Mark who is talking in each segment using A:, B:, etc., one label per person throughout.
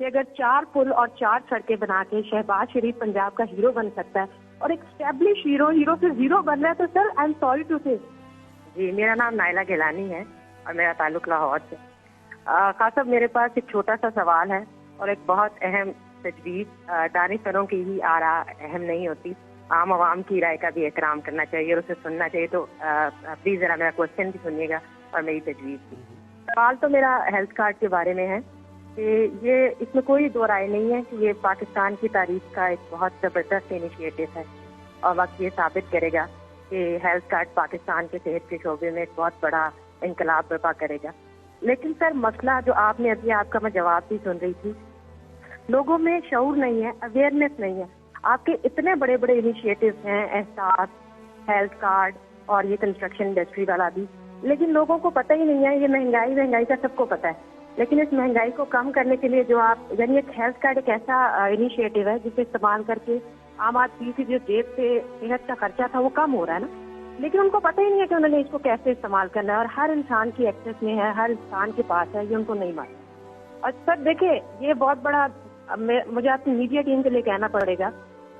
A: کہ اگر 4 पुल और 4 सड़कें बना के शहबाज शरीफ पंजाब का हीरो बन सकता है और एक स्टैब्लिश हीरो से जीरो बन रहा है, तो sir I am sorry to say. जी, मेरा नाम नाइला गिलानी है और मेरा ताल्लुक लाहौर से। खान साहब, मेरे पास एक छोटा सा सवाल है और एक बहुत अहम तजवीज़। दानिशवरों की ही आरा अहम नहीं होती, आम आवाम की राय का भी एहतराम करना चाहिए और उसे सुनना चाहिए। तो प्लीज़ ज़रा मेरा क्वेश्चन भी सुनिएगा और मेरी तजवीज़ भी। सवाल तो मेरा हेल्थ कार्ड के बारे में है कि ये इसमें कोई दो राय नहीं है कि ये पाकिस्तान की तारीख का एक बहुत ज़बरदस्त इनिशिएटिव है और वक्त ये साबित करेगा कि हेल्थ कार्ड पाकिस्तान के सेहत के शोबे में एक बहुत बड़ा इनकलाब बर्पा करेगा। लेकिन सर, मसला जो आपने अभी, आपका मैं जवाब भी सुन रही थी, लोगों में शऊर नहीं है, अवेयरनेस नहीं है। आपके इतने बड़े बड़े इनिशिएटिव्स हैं, एहसास, हेल्थ कार्ड और ये कंस्ट्रक्शन इंडस्ट्री वाला भी, लेकिन लोगों को पता ही नहीं है। ये महंगाई का सबको पता है, लेकिन इस महंगाई को कम करने के लिए जो आप, यानी एक हेल्थ कार्ड एक ऐसा इनिशिएटिव है जिसे इस्तेमाल करके आम आदमी की जो जेब से सेहत का खर्चा था वो कम हो रहा है ना, लेकिन उनको पता ही नहीं है कि उन्होंने इसको कैसे इस्तेमाल करना है। और हर इंसान की एक्सेस में है, हर इंसान के पास है, ये उनको नहीं मालूम। और सर देखिए, ये बहुत बड़ा, मुझे अपनी मीडिया टीम के लिए कहना पड़ेगा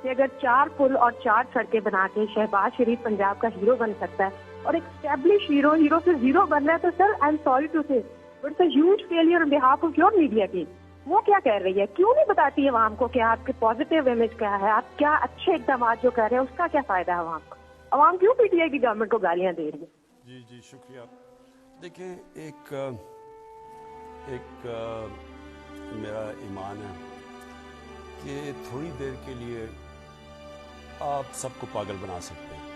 A: कि अगर 4 पुल और 4 सड़कें बना के शहबाज शरीफ पंजाब का हीरो बन सकता है और एक स्टैब्लिश हीरो से जीरो बन रहा है, तो sir I am sorry to say, it's a huge failure on behalf of your media team. वो क्या कह रही है, क्यों नहीं बताती है आवाम को कि आपके पॉजिटिव इमेज क्या है, आप क्या अच्छे इकदाम जो कर रहे हैं, उसका क्या फायदा है आवाम को? आवाम क्यों पीटीआई की गवर्नमेंट को गालियां दे रही है?
B: जी शुक्रिया। देखिए, एक मेरा ईमान है कि थोड़ी देर के लिए आप सबको पागल बना सकते हैं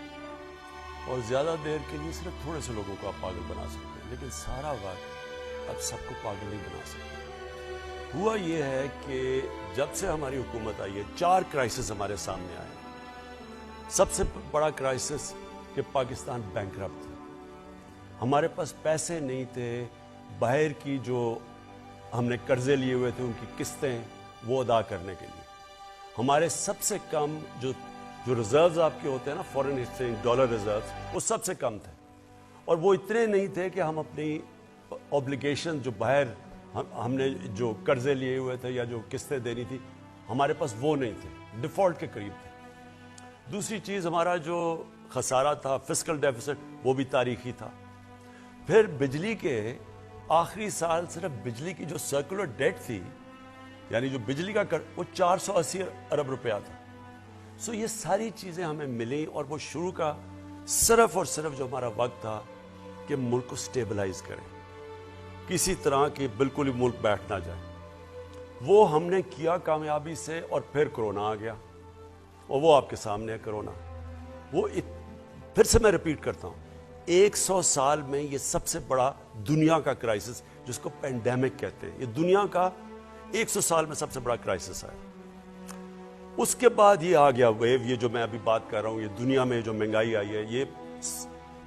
B: और ज़्यादा देर के लिए सिर्फ थोड़े से लोगों को आप पागल बना सकते हैं, लेकिन सारा वक्त आप सबको पागल नहीं बना सकते। हुआ ये है कि जब से हमारी हुकूमत आई है, 4 क्राइसिस हमारे सामने आए। सबसे बड़ा क्राइसिस कि पाकिस्तान बैंकरप्ट था, हमारे पास पैसे नहीं थे, बाहर की जो हमने कर्जे लिए हुए थे उनकी किस्तें वो अदा करने के लिए। हमारे सबसे कम जो रिजर्व्स आपके होते हैं ना, फॉरेन एक्सचेंज डॉलर रिजर्व्स, वो सबसे कम थे और वो इतने नहीं थे कि हम अपनी ऑब्लिगेशन जो बाहर हमने जो कर्जे लिए हुए थे या जो किस्तें देनी थी, हमारे पास वो नहीं थे, डिफॉल्ट के करीब थे। दूसरी चीज़, हमारा जो खसारा था, फिस्कल डेफिसिट, वो भी तारीखी था। फिर बिजली के आखिरी साल सिर्फ बिजली की जो सर्कुलर डेट थी, यानी जो बिजली का वो 480 अरब रुपया था। सो ये सारी चीज़ें हमें मिली और वो शुरू का सिर्फ और सिर्फ जो हमारा वक्त था कि मुल्क को स्टेबलाइज करें, किसी तरह की बिल्कुल ही मुल्क बैठ ना जाए, वो हमने किया कामयाबी से। और फिर कोरोना आ गया और वो आपके सामने है कोरोना। फिर से मैं रिपीट करता हूँ, 100 साल में ये सबसे बड़ा दुनिया का क्राइसिस, जिसको पेंडेमिक कहते हैं, ये दुनिया का 100 साल में सबसे बड़ा क्राइसिस है। उसके बाद ये आ गया वेव, ये जो मैं अभी बात कर रहा हूँ, ये दुनिया में जो महंगाई आई है, ये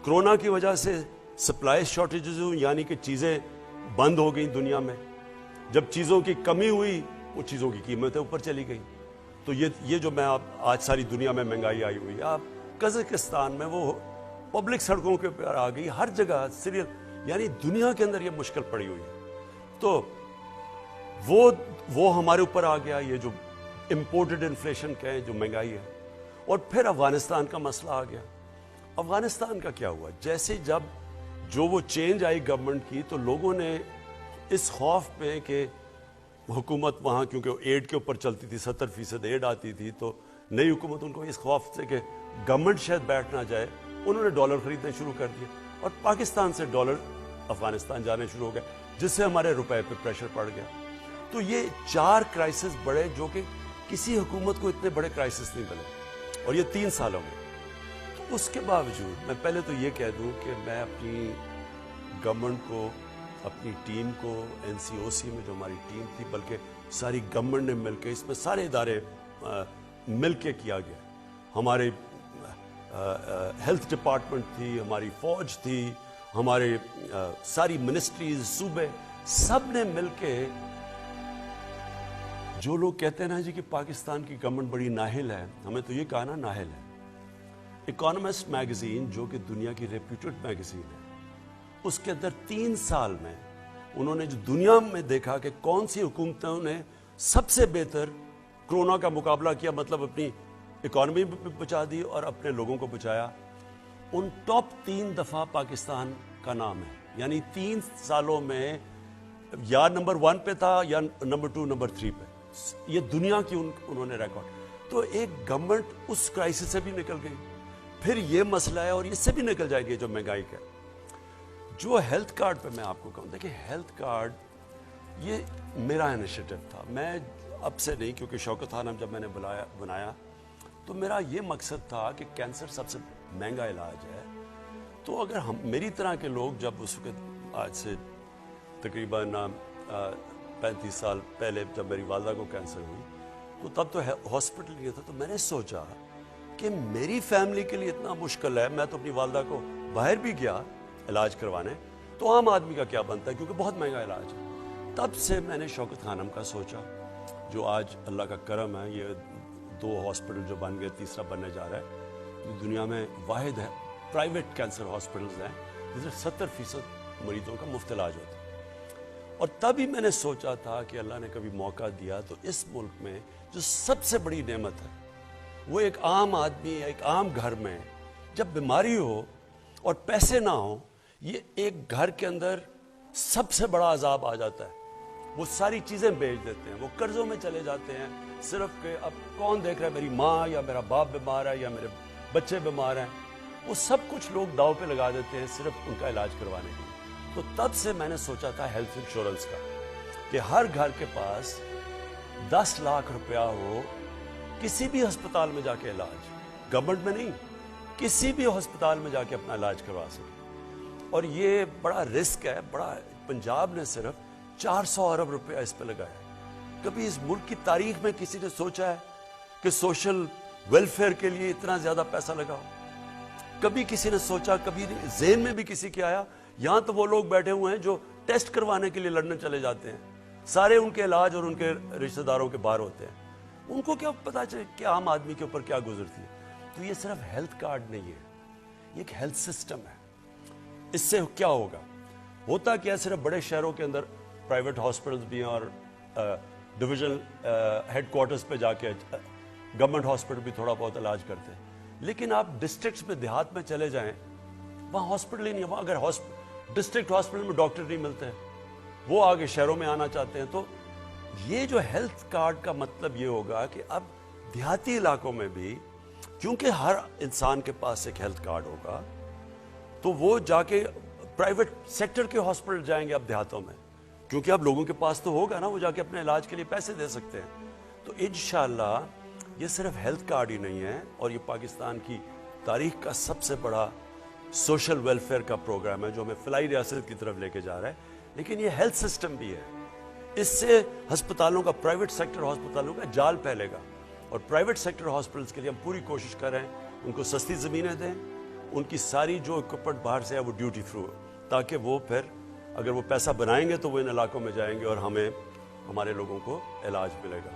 B: कोरोना की वजह से सप्लाई शॉर्टेजेस हुई, यानी कि चीज़ें बंद हो गई दुनिया में। जब चीज़ों की कमी हुई, वो चीज़ों की कीमतें ऊपर चली गई। तो ये जो मैं आज सारी दुनिया में महंगाई आई हुई है, आप कज़ाकिस्तान में वो पब्लिक सड़कों के ऊपर आ गई, हर जगह सीरियल, यानी दुनिया के अंदर ये मुश्किल पड़ी हुई है। तो वो हमारे ऊपर आ गया, ये जो इम्पोर्टेड इन्फ्लेशन कहें, जो महंगाई है। और फिर अफगानिस्तान का मसला आ गया। अफगानिस्तान का क्या हुआ, जैसे जब जो वो चेंज आई गवर्नमेंट की, तो लोगों ने इस खौफ में कि हुकूमत वहाँ, क्योंकि एड के ऊपर चलती थी, 70% एड आती थी, तो नई हुकूमत उनको इस खौफ से कि गवर्नमेंट शायद बैठ ना जाए, उन्होंने डॉलर खरीदने शुरू कर दिए और पाकिस्तान से डॉलर अफगानिस्तान जाने शुरू हो गए, जिससे हमारे रुपए पे प्रेशर पड़ गया। तो ये 4 क्राइसिस बड़े, जो कि किसी हुकूमत को इतने बड़े क्राइसिस नहीं मिले, और ये 3 सालों में। तो उसके बावजूद मैं पहले तो ये कह दूं कि मैं अपनी गवर्नमेंट को, अपनी टीम को, NCOC में जो हमारी टीम थी, बल्कि सारी गवर्नमेंट ने मिलकर, इसमें सारे इदारे मिलके किया गया। हमारे हेल्थ डिपार्टमेंट थी, हमारी फौज थी, हमारे सारी मिनिस्ट्रीज, सूबे, सब ने मिलके, जो लोग कहते हैं ना जी कि पाकिस्तान की गवर्नमेंट बड़ी नाहिल है, हमें तो ये कहा ना नाहिल है। इकोनॉमिस्ट मैगजीन, जो कि दुनिया की रेप्यूटेड मैगजीन है, उसके अंदर 3 साल में उन्होंने जो दुनिया में देखा कि कौन सी हुकूमतों ने سب سے بہتر کورونا کا مقابلہ کیا, مطلب اپنی اکانومی بھی بچا دی اور اپنے لوگوں کو بچایا. ان ٹاپ 3 دفعہ پاکستان کا نام ہے, یعنی 3 سالوں میں یا نمبر 1 پہ تھا یا نمبر 2 نمبر 3 پہ. یہ دنیا کی انہوں نے ریکارڈ. تو ایک گورنمنٹ اس کرائسس سے بھی نکل گئی. پھر یہ مسئلہ ہے اور اس سے بھی نکل جائے گی جو مہنگائی کا. جو ہیلتھ کارڈ پہ میں آپ کو کہوں, دیکھیں ہیلتھ کارڈ یہ میرا انیشیٹو تھا. میں اب سے نہیں, کیونکہ شوکت خانم جب میں نے بنایا تو میرا یہ مقصد تھا کہ کینسر سب سے مہنگا علاج ہے. تو اگر ہم میری طرح کے لوگ جب اس وقت آج سے تقریباً 35 سال پہلے جب میری والدہ کو کینسر ہوئی تو تب تو ہاسپٹل نہیں تھا, تو میں نے سوچا کہ میری فیملی کے لیے اتنا مشکل ہے. میں تو اپنی والدہ کو باہر بھی گیا علاج کروانے, تو عام آدمی کا کیا بنتا ہے, کیونکہ بہت مہنگا علاج ہے. تب سے میں نے شوکت خانم کا سوچا, جو آج اللہ کا کرم ہے, یہ 2 ہاسپٹل جو بن گئے, تیسرا بننے جا رہا ہے. یہ دنیا میں واحد ہے پرائیویٹ کینسر ہاسپٹلز ہیں جس میں 70% مریضوں کا مفت علاج ہوتا ہے. اور تبھی میں نے سوچا تھا کہ اللہ نے کبھی موقع دیا تو اس ملک میں جو سب سے بڑی نعمت ہے وہ ایک عام آدمی, ایک عام گھر میں جب بیماری ہو اور پیسے نہ ہوں, یہ ایک گھر کے اندر سب سے بڑا عذاب آ جاتا ہے. وہ ساری چیزیں بیچ دیتے ہیں, وہ قرضوں میں چلے جاتے ہیں, صرف کہ اب کون دیکھ رہا ہے, میری ماں یا میرا باپ بیمار ہے یا میرے بچے بیمار ہیں. وہ سب کچھ لوگ داؤ پہ لگا دیتے ہیں صرف ان کا علاج کروانے کے لیے. تو تب سے میں نے سوچا تھا ہیلتھ انشورنس کا, کہ ہر گھر کے پاس 10 لاکھ روپیہ ہو, کسی بھی ہسپتال میں جا کے علاج, گورنمنٹ میں نہیں, کسی بھی ہسپتال میں جا کے اپنا علاج کروا سکے. اور یہ بڑا رسک ہے, بڑا. پنجاب نے صرف 400 ارب روپیہ اس پہ لگایا. کبھی اس ملک کی تاریخ میں کسی نے سوچا ہے کہ سوشل ویلفیئر کے لیے اتنا زیادہ پیسہ لگاؤ؟ کبھی کسی نے سوچا, کبھی ذہن میں بھی کسی کے آیا؟ یہاں تو وہ لوگ بیٹھے ہوئے ہیں جو ٹیسٹ کروانے کے لیے لندن چلے جاتے ہیں, سارے ان کے علاج اور ان کے رشتہ داروں کے باہر ہوتے ہیں. ان کو کیا پتا چلے کہ عام آدمی کے اوپر کیا گزرتی ہے؟ تو یہ صرف ہیلتھ کارڈ نہیں ہے, یہ ایک ہیلتھ سسٹم ہے. اس سے کیا ہوگا؟ ہوتا کیا, صرف بڑے شہروں کے اندر پرائیویٹ ہاسپٹلز بھی ہیں اور ڈویژن ہیڈ کوارٹرز پہ جا کے گورنمنٹ ہاسپٹل بھی تھوڑا بہت علاج کرتے ہیں. لیکن آپ ڈسٹرکٹس میں, دیہات میں چلے جائیں, وہاں ہاسپٹل ہی نہیں ہے. وہاں اگر ڈسٹرکٹ ہاسپٹل میں ڈاکٹر نہیں ملتے ہیں, وہ آگے شہروں میں آنا چاہتے ہیں. تو یہ جو ہیلتھ کارڈ کا مطلب یہ ہوگا کہ اب دیہاتی علاقوں میں بھی, کیونکہ ہر انسان کے پاس ایک ہیلتھ کارڈ ہوگا, تو وہ جا کے پرائیویٹ سیکٹر کے ہاسپٹل جائیں گے اب دیہاتوں میں, کیونکہ اب لوگوں کے پاس تو ہوگا نا, وہ جا کے اپنے علاج کے لیے پیسے دے سکتے ہیں. تو انشاءاللہ یہ صرف ہیلتھ کارڈ ہی نہیں ہے, اور یہ پاکستان کی تاریخ کا سب سے بڑا سوشل ویلفیئر کا پروگرام ہے جو ہمیں فلاحی ریاست کی طرف لے کے جا رہا ہے. لیکن یہ ہیلتھ سسٹم بھی ہے. اس سے ہسپتالوں کا, پرائیویٹ سیکٹر ہسپتالوں کا جال پھیلے گا, اور پرائیویٹ سیکٹر ہاسپٹلس کے لیے ہم پوری کوشش کر رہے ہیں ان کو سستی زمینیں دیں, ان کی ساری جو اکوپمنٹ باہر سے ہے وہ ڈیوٹی فری ہو, تاکہ وہ پھر اگر وہ پیسہ بنائیں گے تو وہ ان علاقوں میں جائیں گے اور ہمیں, ہمارے لوگوں کو علاج ملے گا.